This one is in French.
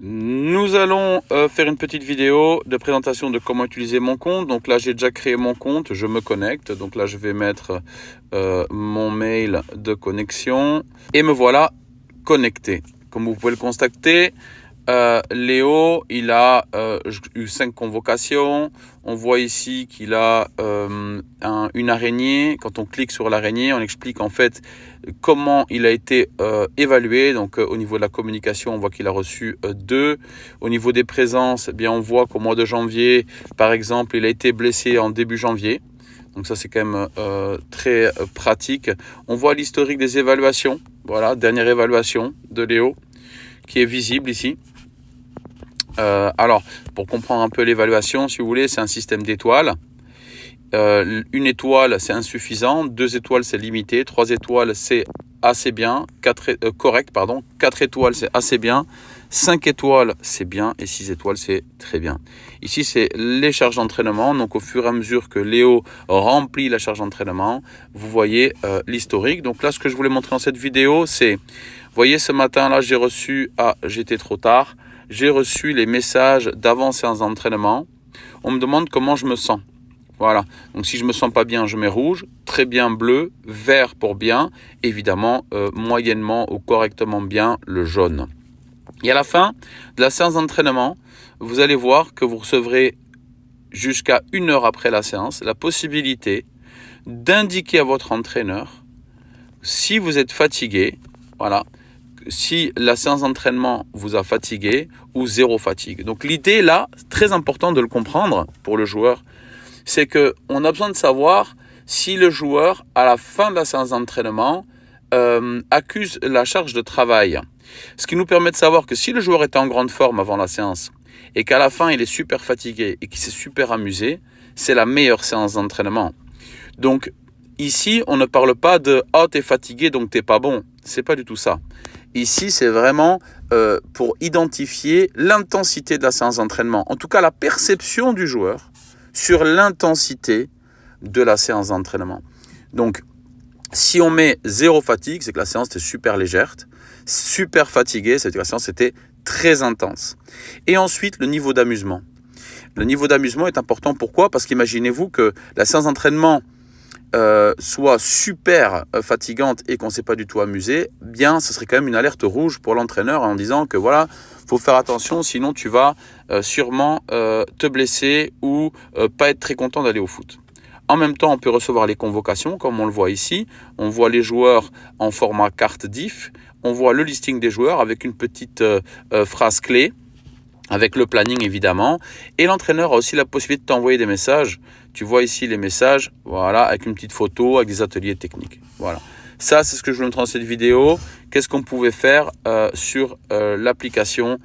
Nous allons faire une petite vidéo de présentation de comment utiliser mon compte. Donc là, j'ai déjà créé mon compte, je me connecte. Donc là, je vais mettre mon mail de connexion et me voilà connecté. Comme vous pouvez le constater, Léo, il a eu 5 convocations. On voit ici qu'il a une araignée. Quand on clique sur l'araignée, on explique en fait comment il a été évalué. Donc au niveau de la communication, on voit qu'il a reçu 2. Au niveau des présences, eh bien, on voit qu'au mois de janvier, par exemple, il a été blessé en début janvier. Donc ça, c'est quand même très pratique. On voit l'historique des évaluations. Voilà, dernière évaluation de Léo qui est visible ici. Alors, pour comprendre un peu l'évaluation, si vous voulez, c'est un système d'étoiles. Une étoile, c'est insuffisant. 2 étoiles, c'est limité. 3 étoiles, c'est assez bien. Correct, pardon. 4 étoiles, c'est assez bien. 5 étoiles, c'est bien. Et 6 étoiles, c'est très bien. Ici, c'est les charges d'entraînement. Donc, au fur et à mesure que Léo remplit la charge d'entraînement, vous voyez l'historique. Donc là, ce que je voulais montrer dans cette vidéo, c'est, vous voyez, ce matin-là, j'ai reçu... Ah, j'étais trop tard. J'ai reçu les messages d'avant séance d'entraînement. On me demande comment je me sens. Voilà. Donc si je me sens pas bien, je mets rouge, très bien bleu, vert pour bien, évidemment moyennement ou correctement bien le jaune. Et à la fin de la séance d'entraînement, vous allez voir que vous recevrez jusqu'à 1 heure après la séance la possibilité d'indiquer à votre entraîneur si vous êtes fatigué, voilà, si la séance d'entraînement vous a fatigué ou zéro fatigue. Donc l'idée là, très important de le comprendre pour le joueur, c'est qu'on a besoin de savoir si le joueur, à la fin de la séance d'entraînement, accuse la charge de travail. Ce qui nous permet de savoir que si le joueur était en grande forme avant la séance et qu'à la fin il est super fatigué et qu'il s'est super amusé, c'est la meilleure séance d'entraînement. Donc ici, on ne parle pas de « oh, t'es fatigué donc t'es pas bon ». C'est pas du tout ça. Ici, c'est vraiment pour identifier l'intensité de la séance d'entraînement. En tout cas, la perception du joueur sur l'intensité de la séance d'entraînement. Donc, si on met 0 fatigue, c'est que la séance était super légère. Super fatigué, c'est que la séance était très intense. Et ensuite, le niveau d'amusement. Le niveau d'amusement est important. Pourquoi ? Parce qu'imaginez-vous que la séance d'entraînement soit super fatigante et qu'on ne s'est pas du tout amusé, bien, ce serait quand même une alerte rouge pour l'entraîneur en disant que voilà, faut faire attention, sinon tu vas sûrement te blesser ou pas être très content d'aller au foot. En même temps, on peut recevoir les convocations, comme on le voit ici. On voit les joueurs en format carte diff. On voit le listing des joueurs avec une petite phrase clé, avec le planning évidemment. Et l'entraîneur a aussi la possibilité de t'envoyer des messages. Tu vois ici les messages, voilà, avec une petite photo, avec des ateliers techniques. Voilà. Ça, c'est ce que je vous montre dans cette vidéo. Qu'est-ce qu'on pouvait faire sur l'application